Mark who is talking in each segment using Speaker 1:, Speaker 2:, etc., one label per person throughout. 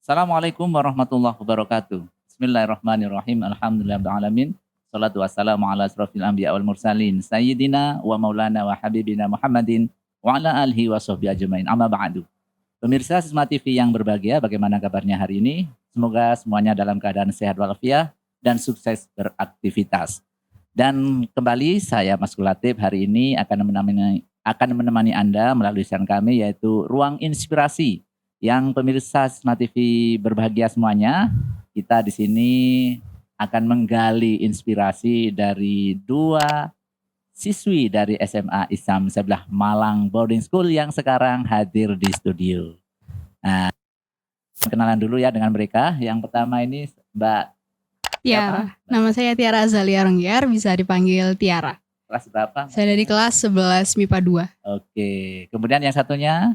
Speaker 1: Assalamualaikum warahmatullahi wabarakatuh. Bismillahirrahmanirrahim. Alhamdulillahirrahmanirrahim. Salatu wassalamu ala asrofil anbiya wal mursalin. Sayyidina wa maulana wa habibina Muhammadin wa ala alihi wa sahbihi ajmain. Amma ba'du. Pemirsa Sisma TV yang berbahagia, bagaimana kabarnya hari ini? Semoga semuanya dalam keadaan sehat walafiat dan sukses beraktivitas. Dan kembali saya Mas Latif hari ini akan menemani Anda melalui siaran kami yaitu Ruang Inspirasi yang pemirsa Sisma TV berbahagia semuanya. Kita di sini akan menggali inspirasi dari dua siswi dari SMA Islam Sebelah Malang Boarding School yang sekarang hadir di studio. Nah, kenalan dulu ya dengan mereka. Yang pertama ini Mbak
Speaker 2: Tiara. Nama saya Tiara Azalia Rengger, bisa dipanggil Tiara.
Speaker 1: Kelas berapa?
Speaker 2: Saya dari kelas 11 MIPA 2.
Speaker 1: Oke. Kemudian yang satunya?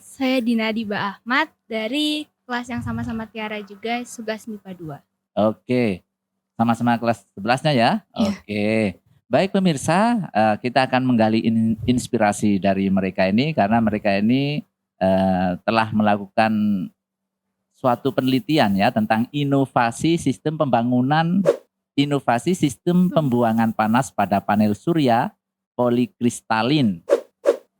Speaker 3: Saya Dinadiba Ahmad dari kelas yang sama-sama Tiara juga, 11 MIPA 2.
Speaker 1: Oke. Sama-sama kelas 11-nya ya?
Speaker 2: Iya.
Speaker 1: Oke. Baik pemirsa, kita akan menggali inspirasi dari mereka ini karena mereka ini telah melakukan suatu penelitian ya tentang inovasi sistem pembuangan panas pada panel surya polikristalin.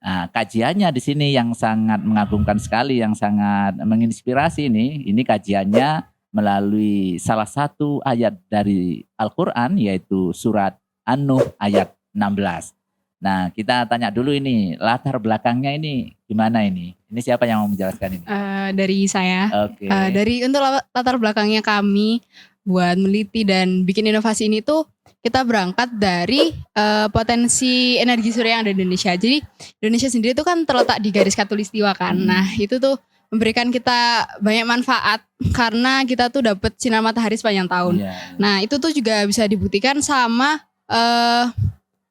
Speaker 1: Nah, kajiannya di sini yang sangat mengagumkan sekali, yang sangat menginspirasi ini. Ini kajiannya melalui salah satu ayat dari Al-Quran yaitu surat An-Nuh ayat 16. Nah, kita tanya dulu ini latar belakangnya ini gimana ini? Ini siapa yang mau menjelaskan ini?
Speaker 2: Dari saya.
Speaker 1: Oke.
Speaker 2: Untuk latar belakangnya kami buat meliti dan bikin inovasi ini tuh kita berangkat dari potensi energi surya yang ada di Indonesia. Jadi Indonesia sendiri tuh kan terletak di garis khatulistiwa kan. Nah itu tuh memberikan kita banyak manfaat karena kita tuh dapat sinar matahari sepanjang tahun.
Speaker 1: Iya.
Speaker 2: Nah itu tuh juga bisa dibuktikan sama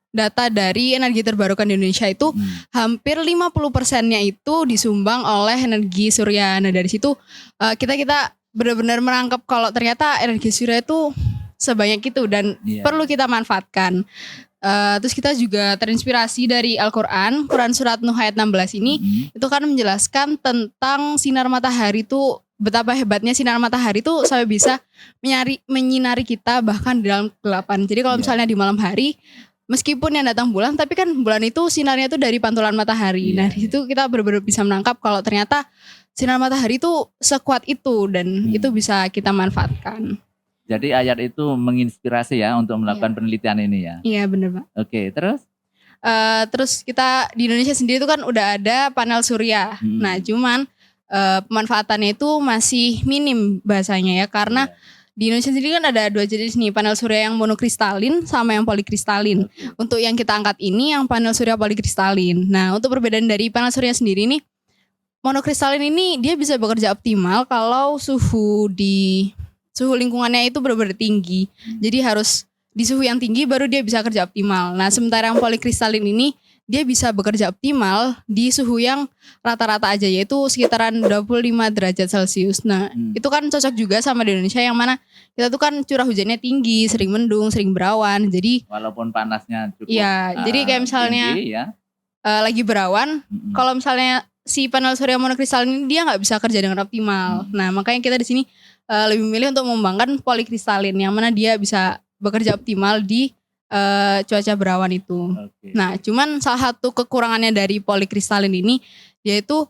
Speaker 2: data dari energi terbarukan di Indonesia itu hampir 50%-nya itu disumbang oleh energi surya. Nah dari situ kita benar-benar merangkap kalau ternyata energi surya itu sebanyak itu dan perlu kita manfaatkan. Terus kita juga terinspirasi dari Al-Quran, Quran surat Nuh ayat 16 ini itu kan menjelaskan tentang sinar matahari itu, betapa hebatnya sinar matahari itu sampai bisa menyinari kita bahkan di dalam kegelapan. Jadi kalau misalnya di malam hari, meskipun yang datang bulan, tapi kan bulan itu sinarnya itu dari pantulan matahari. Nah di situ kita benar-benar bisa menangkap kalau ternyata sinar matahari itu sekuat itu dan itu bisa kita manfaatkan.
Speaker 1: Jadi ayat itu menginspirasi ya untuk melakukan penelitian ini ya.
Speaker 2: Iya benar Pak.
Speaker 1: Oke, terus?
Speaker 2: Terus kita di Indonesia sendiri itu kan udah ada panel surya. Nah cuman pemanfaatannya itu masih minim bahasanya ya karena di Indonesia sendiri kan ada dua jenis nih, panel surya yang monokristalin sama yang polikristalin. Untuk yang kita angkat ini yang panel surya polikristalin. Nah untuk perbedaan dari panel surya sendiri nih, monokristalin ini dia bisa bekerja optimal kalau suhu lingkungannya itu benar-benar tinggi. Jadi harus di suhu yang tinggi baru dia bisa kerja optimal. Nah sementara yang polikristalin ini dia bisa bekerja optimal di suhu yang rata-rata aja yaitu sekitaran 25 derajat Celcius. Nah itu kan cocok juga sama di Indonesia yang mana kita tuh kan curah hujannya tinggi, sering mendung, sering berawan. Jadi
Speaker 1: walaupun panasnya cukup
Speaker 2: jadi kayak misalnya
Speaker 1: tinggi, ya.
Speaker 2: Lagi berawan, kalau misalnya si panel surya monokristalin ini dia nggak bisa kerja dengan optimal. Nah makanya kita di sini lebih memilih untuk mengembangkan polikristalin yang mana dia bisa bekerja optimal di cuaca berawan itu. Nah cuman salah satu kekurangannya dari polikristalin ini yaitu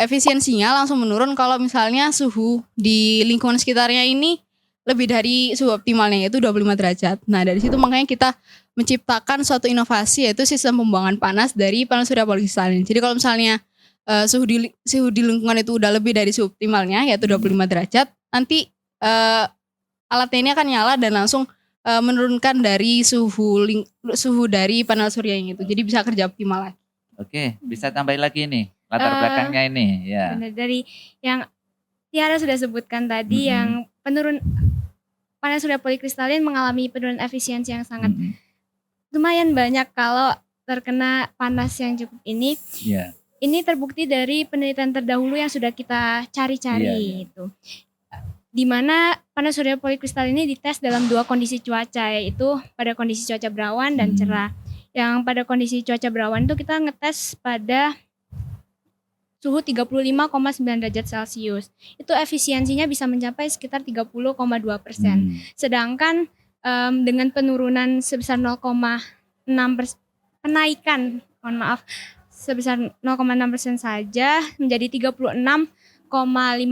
Speaker 2: efisiensinya langsung menurun kalau misalnya suhu di lingkungan sekitarnya ini lebih dari suhu optimalnya yaitu 25 derajat. Nah dari situ makanya kita menciptakan suatu inovasi yaitu sistem pembuangan panas dari panel surya polikristalin. Jadi kalau misalnya suhu di lingkungan itu udah lebih dari suhu optimalnya yaitu 25 derajat, nanti alatnya ini akan nyala dan langsung menurunkan dari suhu dari panel surya yang itu. Jadi bisa kerja optimal lagi.
Speaker 1: Oke, bisa tambahin lagi nih latar belakangnya ini ya.
Speaker 3: Benar, dari yang Tiara sudah sebutkan tadi yang panel surya polikristalin mengalami penurunan efisiensi yang sangat lumayan banyak kalau terkena panas yang cukup ini. Ini terbukti dari penelitian terdahulu yang sudah kita cari-cari itu. Di mana panel surya polikristal ini dites dalam dua kondisi cuaca, yaitu pada kondisi cuaca berawan dan cerah. Yang pada kondisi cuaca berawan itu kita ngetes pada suhu 35,9 derajat Celcius. Itu efisiensinya bisa mencapai sekitar 30,2%. Sedangkan dengan penurunan sebesar 0,6%, penaikan, mohon maaf, sebesar 0,6% saja menjadi 36,5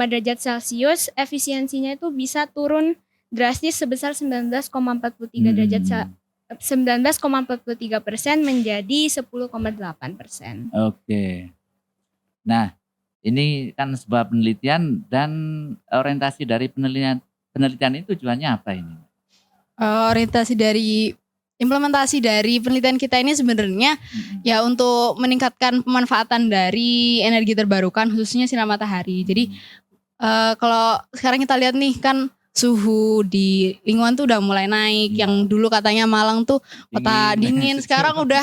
Speaker 3: derajat Celcius, efisiensinya itu bisa turun drastis sebesar 19,43 derajat 19,43% menjadi 10,8%.
Speaker 1: Oke. Nah, ini kan sebuah penelitian dan orientasi dari penelitian itu tujuannya apa ini?
Speaker 2: Orientasi dari implementasi dari penelitian kita ini sebenarnya ya untuk meningkatkan pemanfaatan dari energi terbarukan khususnya sinar matahari. Jadi kalau sekarang kita lihat nih kan suhu di lingkungan tuh udah mulai naik. Yang dulu katanya Malang tuh kota dingin, sekarang udah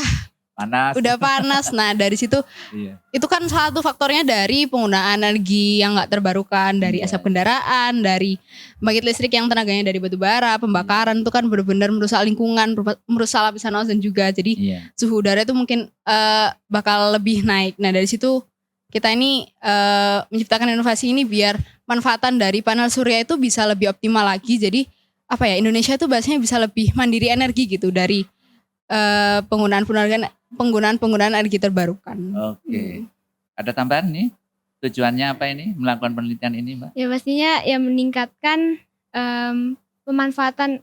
Speaker 2: panas. Nah dari situ itu kan satu faktornya dari penggunaan energi yang nggak terbarukan, dari asap kendaraan, dari pembangkit listrik yang tenaganya dari batu bara, pembakaran itu kan benar-benar merusak lingkungan, merusak lapisan ozon juga. Jadi suhu udara itu mungkin bakal lebih naik. Nah dari situ kita ini menciptakan inovasi ini biar manfaatan dari panel surya itu bisa lebih optimal lagi. Jadi Indonesia itu bahasanya bisa lebih mandiri energi gitu dari penggunaan energi terbarukan.
Speaker 3: Oke.
Speaker 1: Ada tambahan nih? Tujuannya apa ini melakukan penelitian ini, Mbak?
Speaker 3: Ya pastinya ya meningkatkan pemanfaatan,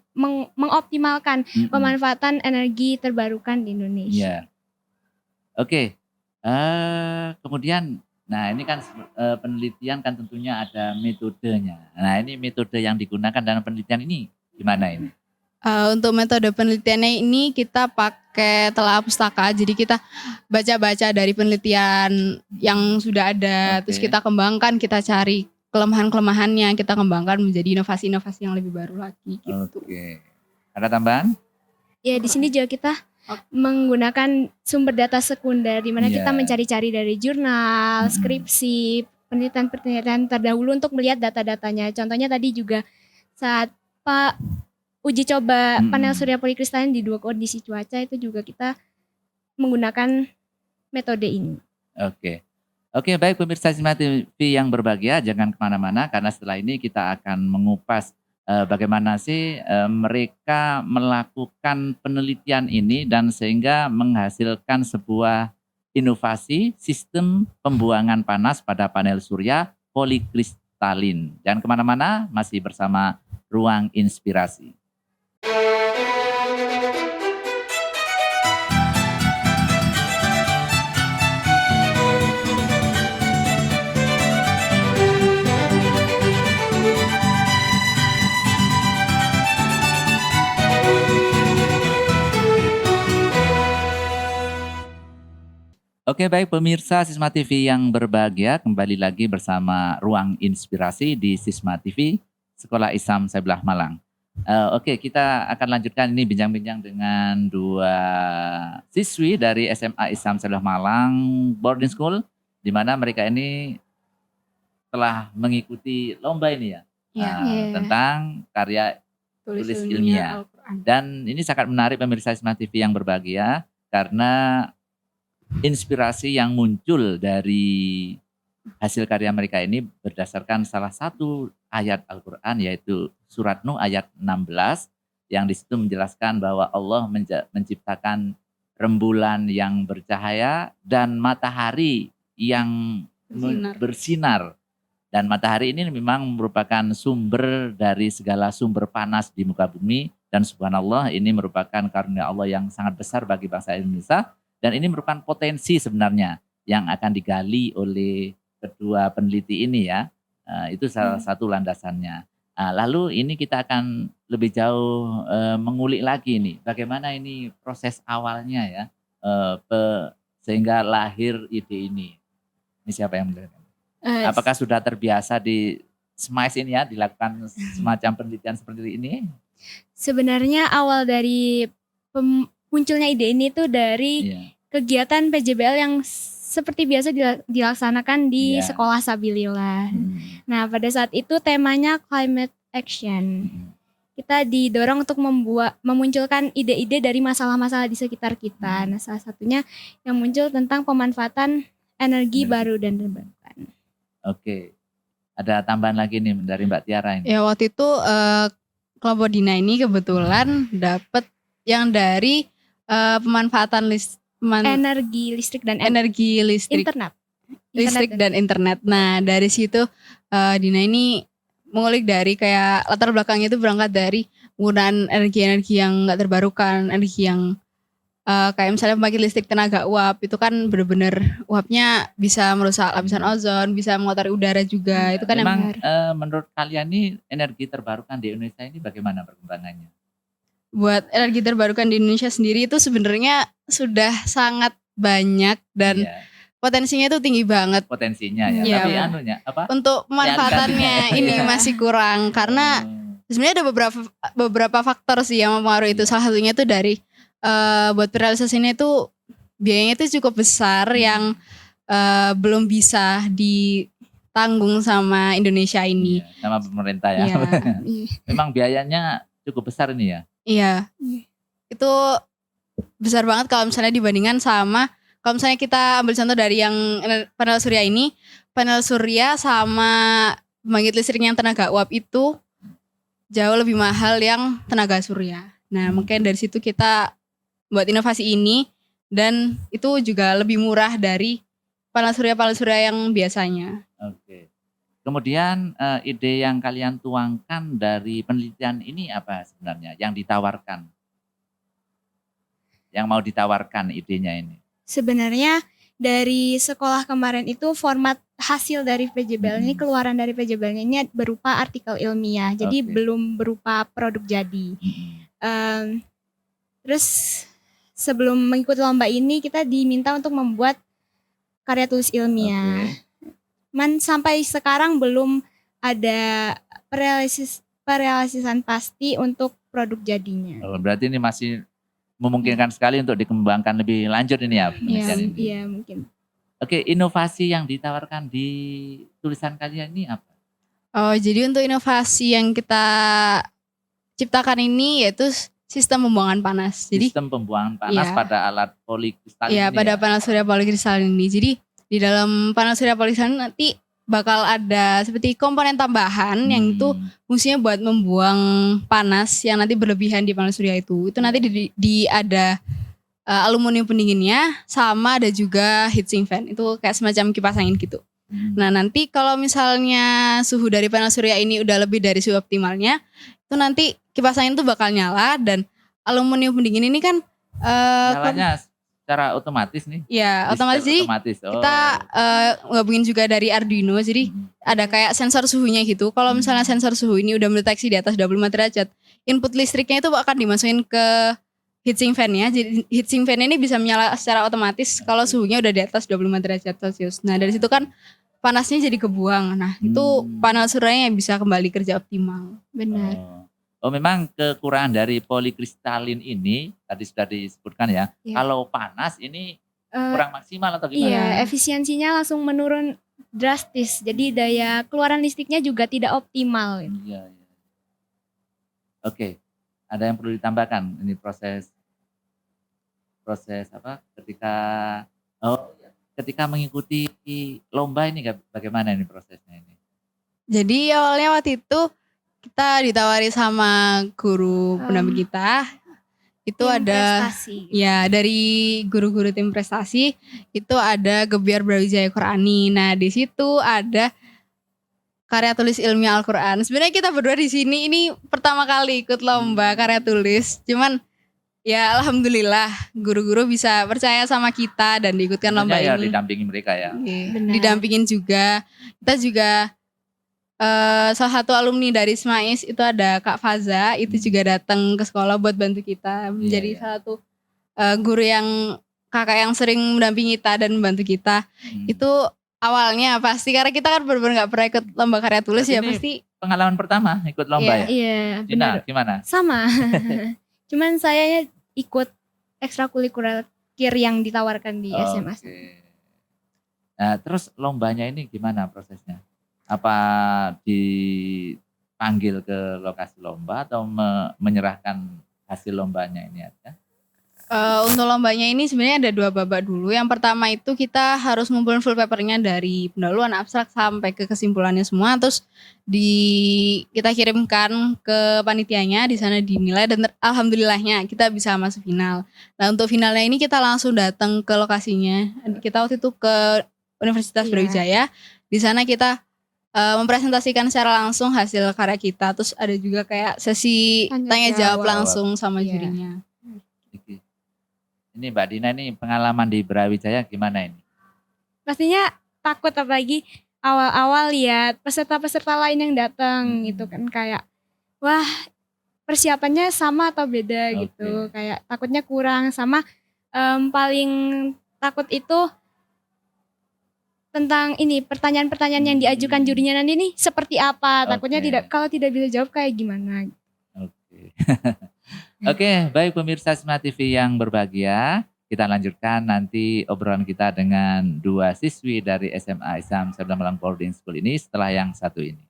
Speaker 3: mengoptimalkan pemanfaatan energi terbarukan di Indonesia.
Speaker 1: Oke. Kemudian, nah ini kan penelitian kan tentunya ada metodenya. Nah ini metode yang digunakan dalam penelitian ini gimana ini?
Speaker 2: Untuk metode penelitiannya ini kita pakai telaah pustaka. Jadi kita baca-baca dari penelitian yang sudah ada, terus kita kembangkan, kita cari kelemahan-kelemahannya, kita kembangkan menjadi inovasi-inovasi yang lebih baru lagi. Gitu.
Speaker 1: Oke. Ada tambahan?
Speaker 3: Ya di sini juga kita menggunakan sumber data sekunder, di mana kita mencari-cari dari jurnal, skripsi, penelitian-penelitian terdahulu untuk melihat data-datanya. Contohnya tadi juga saat uji coba panel surya polikristalin di 2 kondisi cuaca itu juga kita menggunakan metode ini.
Speaker 1: Oke, baik pemirsa Smart TV yang berbahagia, jangan kemana-mana karena setelah ini kita akan mengupas bagaimana sih mereka melakukan penelitian ini dan sehingga menghasilkan sebuah inovasi sistem pembuangan panas pada panel surya polikristalin. Jangan kemana-mana, masih bersama Ruang Inspirasi. Oke, baik pemirsa Sisma TV yang berbahagia, kembali lagi bersama Ruang Inspirasi di Sisma TV Sekolah Islam Sebelah Malang. Oke, kita akan lanjutkan ini bincang-bincang dengan 2 siswi dari SMA Islam Sebelah Malang Boarding School, di mana mereka ini telah mengikuti lomba ini tentang karya tulis ilmiah. Dan ini sangat menarik pemirsa Sisma TV yang berbahagia karena inspirasi yang muncul dari hasil karya mereka ini berdasarkan salah satu ayat Al-Quran, yaitu surat Nuh ayat 16 yang disitu menjelaskan bahwa Allah menciptakan rembulan yang bercahaya dan matahari yang bersinar. Dan matahari ini memang merupakan sumber dari segala sumber panas di muka bumi, dan subhanallah ini merupakan karunia Allah yang sangat besar bagi bangsa Indonesia. Dan ini merupakan potensi sebenarnya yang akan digali oleh kedua peneliti ini ya. Itu salah satu landasannya. Lalu ini kita akan lebih jauh mengulik lagi nih. Bagaimana ini proses awalnya ya. Sehingga lahir ide ini. Ini siapa yang menjelaskan? Apakah sudah terbiasa di SMICE ini ya, dilakukan semacam penelitian seperti ini?
Speaker 3: Sebenarnya awal dari munculnya ide ini tuh dari kegiatan PJBL yang seperti biasa dilaksanakan di sekolah Sabilillah. Nah pada saat itu temanya climate action. Kita didorong untuk memunculkan ide-ide dari masalah-masalah di sekitar kita. Nah salah satunya yang muncul tentang pemanfaatan energi baru dan terbarukan.
Speaker 1: Oke. Ada tambahan lagi nih dari Mbak Tiara ini.
Speaker 2: Ya waktu itu kelompok Dina ini kebetulan dapat yang dari pemanfaatan
Speaker 3: Energi listrik dan
Speaker 2: energi listrik
Speaker 3: internet.
Speaker 2: dan internet. Nah dari situ Dina ini mengulik dari kayak latar belakangnya itu berangkat dari penggunaan energi-energi yang nggak terbarukan, energi yang kayak misalnya pembangkit listrik tenaga uap itu kan bener-bener uapnya bisa merusak lapisan ozon, bisa mengotori udara juga. Itu kan
Speaker 1: Memang
Speaker 2: yang
Speaker 1: menurut kalian nih energi terbarukan di Indonesia ini bagaimana perkembangannya?
Speaker 2: buat energi terbarukan di Indonesia sendiri itu sebenarnya sudah sangat banyak dan
Speaker 1: Iya,
Speaker 2: potensinya itu tinggi banget.
Speaker 1: potensinya ya.
Speaker 2: Iya,
Speaker 1: Tapi
Speaker 2: benar.
Speaker 1: anunya apa?
Speaker 2: Untuk pemanfaatannya
Speaker 1: Realisasinya,
Speaker 2: ini
Speaker 1: iya.
Speaker 2: masih kurang karena sebenarnya ada beberapa faktor sih yang mempengaruhi itu.
Speaker 1: Iya.
Speaker 2: Salah satunya itu dari buat realisasinya itu biayanya itu cukup besar yang belum bisa ditanggung sama Indonesia ini.
Speaker 1: Iya, sama pemerintah ya.
Speaker 2: Iya.
Speaker 1: Memang biayanya cukup besar ini ya.
Speaker 2: Iya. Itu besar banget kalau misalnya dibandingkan sama kalau misalnya kita ambil contoh dari yang panel surya ini, panel surya sama pembangkit listrik yang tenaga uap itu jauh lebih mahal yang tenaga surya. Nah, mungkin dari situ kita buat inovasi ini dan itu juga lebih murah dari panel surya yang biasanya.
Speaker 1: Oke. Kemudian ide yang kalian tuangkan dari penelitian ini apa sebenarnya yang ditawarkan? Yang mau ditawarkan idenya ini?
Speaker 3: Sebenarnya dari sekolah kemarin itu format hasil dari PJBL ini, keluaran dari PJBL ini berupa artikel ilmiah. Jadi
Speaker 1: Oke.
Speaker 3: belum berupa produk jadi. Terus sebelum mengikuti lomba ini kita diminta untuk membuat karya tulis ilmiah.
Speaker 1: Oke.
Speaker 3: Sampai sekarang belum ada perealisan pasti untuk produk jadinya.
Speaker 1: Oh, berarti ini masih memungkinkan sekali untuk dikembangkan lebih lanjut ini ya penelitian ini.
Speaker 3: Iya mungkin.
Speaker 1: Oke, inovasi yang ditawarkan di tulisan kalian ini apa?
Speaker 2: Oh, jadi untuk inovasi yang kita ciptakan ini yaitu sistem pembuangan panas. Jadi
Speaker 1: Sistem pembuangan panas
Speaker 2: Iya.
Speaker 1: pada alat polikristal
Speaker 2: ya
Speaker 1: ini
Speaker 2: pada
Speaker 1: ya?
Speaker 2: panel surya polikristalin ini. Jadi di dalam panel surya polikristalin nanti bakal ada seperti komponen tambahan yang itu fungsinya buat membuang panas yang nanti berlebihan di panel surya itu. Itu nanti di ada aluminium pendinginnya sama ada juga heatsink fan. Itu kayak semacam kipas angin gitu. Nah, nanti kalau misalnya suhu dari panel surya ini udah lebih dari suhu optimalnya, itu nanti kipas angin itu bakal nyala dan aluminium pendingin ini kan
Speaker 1: Nyalanya secara otomatis nih?
Speaker 2: ya otomatis jadi
Speaker 1: Otomatis. Oh.
Speaker 2: kita gabungin juga dari Arduino, jadi ada kayak sensor suhunya gitu. Kalau misalnya sensor suhu ini udah mendeteksi di atas 25 derajat, input listriknya itu akan dimasukin ke heatsink fan-nya. Jadi heatsink fan ini bisa menyala secara otomatis kalau suhunya udah di atas 25 derajat Celcius. Nah dari situ kan panasnya jadi kebuang. Nah itu panel suryanya bisa kembali kerja optimal.
Speaker 3: Benar.
Speaker 1: Oh memang kekurangan dari polikristalin ini tadi sudah disebutkan ya.
Speaker 3: Iya.
Speaker 1: Kalau panas ini kurang maksimal atau gimana?
Speaker 3: Iya, efisiensinya langsung menurun drastis. Jadi daya keluaran listriknya juga tidak optimal.
Speaker 1: Iya. Oke, ada yang perlu ditambahkan ini proses apa ketika mengikuti lomba ini bagaimana ini prosesnya ini?
Speaker 2: Jadi awalnya waktu itu kita ditawari sama guru pendamping kita. Itu
Speaker 3: Tim
Speaker 2: ada
Speaker 3: prestasi.
Speaker 2: ya dari guru-guru tim prestasi itu ada Gebiar Brawijaya Qurani. Nah, di situ ada karya tulis ilmiah Al-Qur'an. Sebenarnya kita berdua di sini ini pertama kali ikut lomba karya tulis. Cuman ya alhamdulillah guru-guru bisa percaya sama kita dan diikutkan lomba
Speaker 1: ya
Speaker 2: ini.
Speaker 1: didampingi mereka ya.
Speaker 3: Benar.
Speaker 2: Didampingin juga. Kita juga salah satu alumni dari SMAIS itu ada Kak Faza, itu juga datang ke sekolah buat bantu kita. Menjadi salah satu guru yang kakak yang sering mendampingi kita dan membantu kita. Itu awalnya pasti karena kita kan benar-benar gak pernah ikut lomba karya tulis.
Speaker 1: Berarti
Speaker 2: ya
Speaker 1: ini
Speaker 2: pasti
Speaker 1: pengalaman pertama ikut lomba ya?
Speaker 3: Iya,
Speaker 1: Dina,
Speaker 3: benar.
Speaker 1: gimana?
Speaker 3: Sama. Cuman saya ikut ekstrakurikuler yang ditawarkan di SMA.
Speaker 1: Oke. Nah, terus lombanya ini gimana prosesnya? Apa dipanggil ke lokasi lomba atau menyerahkan hasil lombanya ini aja?
Speaker 2: Untuk lombanya ini sebenarnya ada 2 babak dulu. Yang pertama itu kita harus ngumpulin full papernya dari pendahuluan abstrak sampai ke kesimpulannya semua. Terus kita kirimkan ke panitianya, di sana dinilai dan alhamdulillahnya kita bisa masuk final. Nah untuk finalnya ini kita langsung datang ke lokasinya. Kita waktu itu ke Universitas
Speaker 3: Iya.
Speaker 2: Brawijaya. Di sana kita mempresentasikan secara langsung hasil karya kita. Terus ada juga kayak sesi tanya jawab langsung sama
Speaker 3: Iya.
Speaker 2: jurinya.
Speaker 1: Oke. Ini Mbak Dina, ini pengalaman di Brawijaya gimana ini?
Speaker 3: Pastinya takut, apalagi awal-awal lihat peserta-peserta lain yang datang gitu kan, kayak wah persiapannya sama atau beda gitu, kayak takutnya kurang sama. Paling takut itu tentang ini, pertanyaan-pertanyaan yang diajukan jurinya nanti nih seperti apa, takutnya kalau tidak bisa jawab kayak gimana.
Speaker 1: Oke. Oke, baik pemirsa Smart TV yang berbahagia, kita lanjutkan nanti obrolan kita dengan 2 siswi dari SMA Islam Sabda Malang Boarding School ini setelah yang satu ini.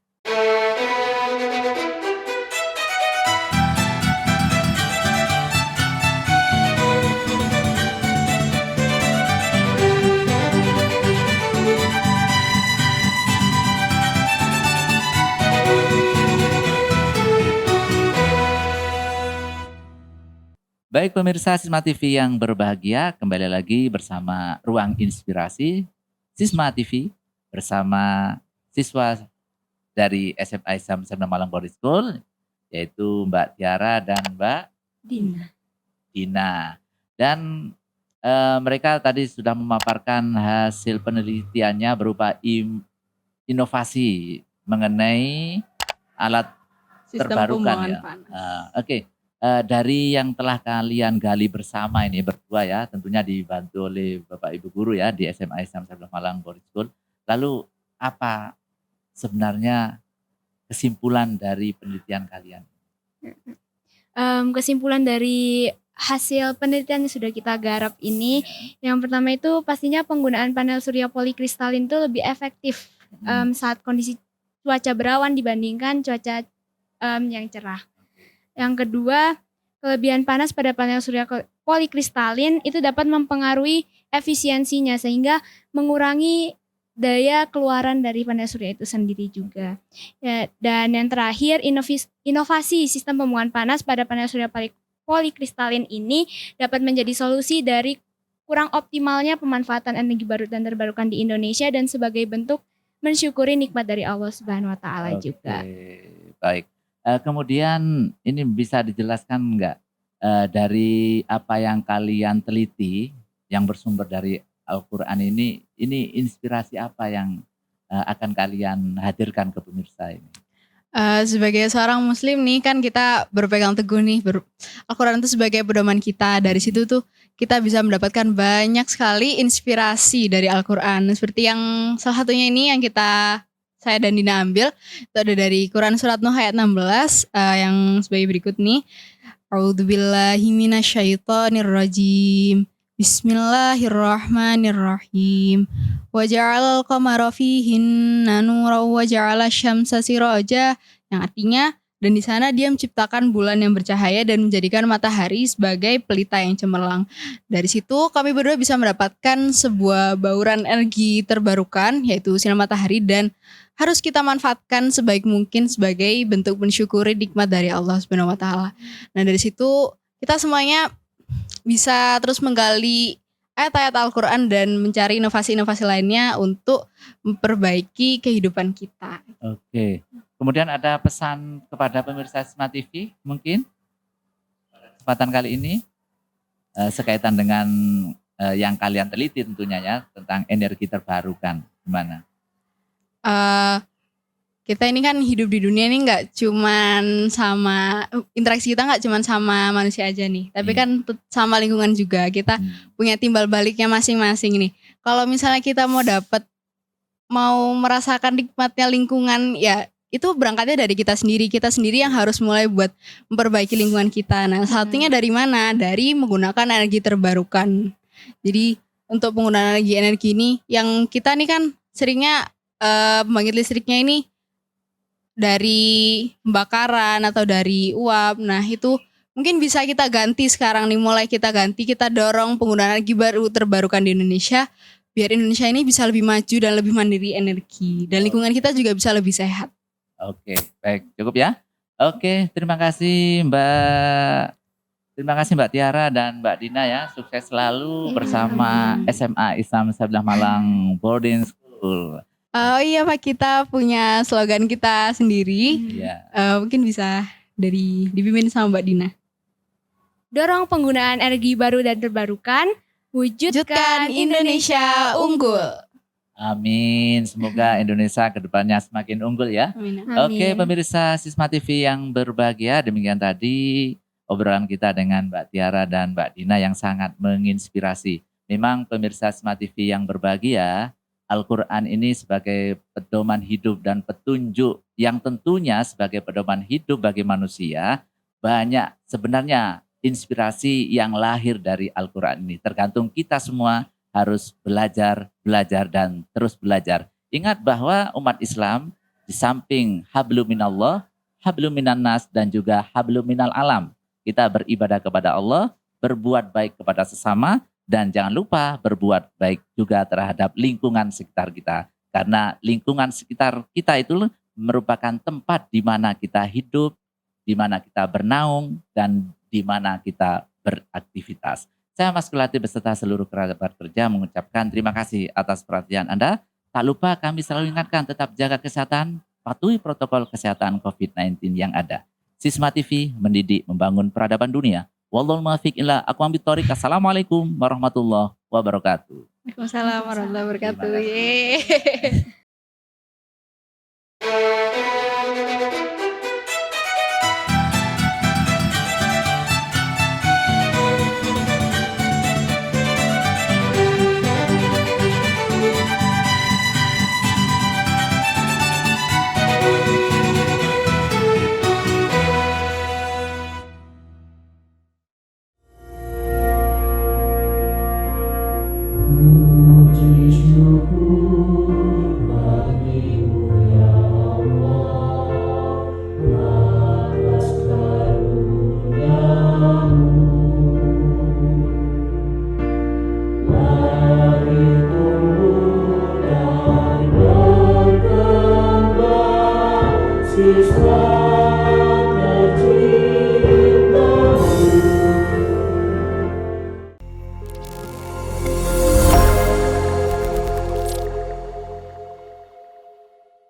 Speaker 1: Baik pemirsa Sisma TV yang berbahagia, kembali lagi bersama Ruang Inspirasi Sisma TV bersama siswa dari SMA Islam Sabda Malang Boarding School, yaitu Mbak Tiara dan Mbak Dina. Dan mereka tadi sudah memaparkan hasil penelitiannya berupa inovasi mengenai alat terbarukan ya. Oke. Dari yang telah kalian gali bersama ini berdua ya, tentunya dibantu oleh Bapak Ibu guru ya di SMA Islam Sabda Malang Boarding School. Lalu apa sebenarnya kesimpulan dari penelitian kalian?
Speaker 3: Kesimpulan dari hasil penelitian yang sudah kita garap ini, yang pertama itu pastinya penggunaan panel surya polikristalin itu lebih efektif saat kondisi cuaca berawan dibandingkan cuaca yang cerah. Yang kedua, kelebihan panas pada panel surya polikristalin itu dapat mempengaruhi efisiensinya sehingga mengurangi daya keluaran dari panel surya itu sendiri juga. Ya, dan yang terakhir, inovasi sistem pembuangan panas pada panel surya polikristalin ini dapat menjadi solusi dari kurang optimalnya pemanfaatan energi baru dan terbarukan di Indonesia dan sebagai bentuk mensyukuri nikmat dari Allah Subhanahu wa taala juga.
Speaker 1: Baik. Kemudian ini bisa dijelaskan enggak dari apa yang kalian teliti yang bersumber dari Al-Quran ini inspirasi apa yang akan kalian hadirkan ke pemirsa ini?
Speaker 2: Sebagai seorang muslim nih kan kita berpegang teguh nih Al-Quran itu sebagai pedoman kita. Dari situ tuh kita bisa mendapatkan banyak sekali inspirasi dari Al-Quran. Seperti yang salah satunya ini yang saya dan Dina ambil, itu ada dari Quran Surat Nuh ayat 16 yang sebagai berikut nih. A'udzubillahi minasyaitonirrajim. Bismillahirrahmanirrahim. Wa ja'alal qamara fihinna nuran wa ja'ala syamsa siraja, yang artinya dan di sana dia menciptakan bulan yang bercahaya dan menjadikan matahari sebagai pelita yang cemerlang. Dari situ kami berdua bisa mendapatkan sebuah bauran energi terbarukan, yaitu sinar matahari, dan harus kita manfaatkan sebaik mungkin sebagai bentuk mensyukuri nikmat dari Allah Subhanahu wa taala. Nah, dari situ kita semuanya bisa terus menggali ayat-ayat Al-Quran dan mencari inovasi-inovasi lainnya untuk memperbaiki kehidupan kita.
Speaker 1: Oke. Kemudian ada pesan kepada pemirsa Sisma TV mungkin kesempatan kali ini sekaitan dengan yang kalian teliti tentunya ya tentang energi terbarukan, gimana?
Speaker 2: Kita ini kan hidup di dunia ini nggak cuman sama interaksi kita nggak cuman sama manusia aja nih, tapi kan sama lingkungan juga. Kita punya timbal baliknya masing-masing nih. Kalau misalnya kita mau merasakan nikmatnya lingkungan, ya itu berangkatnya dari kita sendiri yang harus mulai buat memperbaiki lingkungan kita. Nah, satunya dari mana? Dari menggunakan energi terbarukan. Jadi untuk penggunaan energi ini, yang kita nih kan seringnya pembangkit listriknya ini dari pembakaran atau dari uap. Nah, itu mungkin bisa kita ganti sekarang nih, mulai kita ganti, kita dorong penggunaan energi baru terbarukan di Indonesia, biar Indonesia ini bisa lebih maju dan lebih mandiri energi, dan lingkungan kita juga bisa lebih sehat.
Speaker 1: Oke, baik, cukup ya. Oke, terima kasih Mbak Tiara dan Mbak Dina ya. Sukses selalu bersama SMA Islam Sabilah Malang Boarding School.
Speaker 2: Oh iya Pak, kita punya slogan kita sendiri.
Speaker 1: Iya.
Speaker 2: Mungkin bisa dipimpin sama Mbak Dina.
Speaker 3: Dorong penggunaan energi baru dan terbarukan, wujudkan Indonesia unggul.
Speaker 1: Amin. Semoga Indonesia kedepannya semakin unggul ya.
Speaker 2: Amin.
Speaker 1: Oke, pemirsa Sisma TV yang berbahagia, demikian tadi obrolan kita dengan Mbak Tiara dan Mbak Dina yang sangat menginspirasi. Memang pemirsa Sisma TV yang berbahagia, Al-Quran ini sebagai pedoman hidup dan petunjuk yang tentunya sebagai pedoman hidup bagi manusia, banyak sebenarnya inspirasi yang lahir dari Al-Quran ini. Tergantung kita semua harus belajar dan terus belajar. Ingat bahwa umat Islam di samping hablum minallah, hablum minannas dan juga hablum minal alam. Kita beribadah kepada Allah, berbuat baik kepada sesama, dan jangan lupa berbuat baik juga terhadap lingkungan sekitar kita. Karena lingkungan sekitar kita itu merupakan tempat di mana kita hidup, di mana kita bernaung, dan di mana kita beraktivitas. Saya Mas Kulati beserta seluruh kerabat kerja mengucapkan terima kasih atas perhatian Anda. Tak lupa kami selalu ingatkan tetap jaga kesehatan, patuhi protokol kesehatan COVID-19 yang ada. Sisma TV mendidik membangun peradaban dunia. Wallahul muwaffiq ila aqwamit thoriq. Assalamualaikum warahmatullahi wabarakatuh.
Speaker 2: Waalaikumsalam warahmatullahi wabarakatuh.
Speaker 1: Terima kasih.
Speaker 2: Yeay.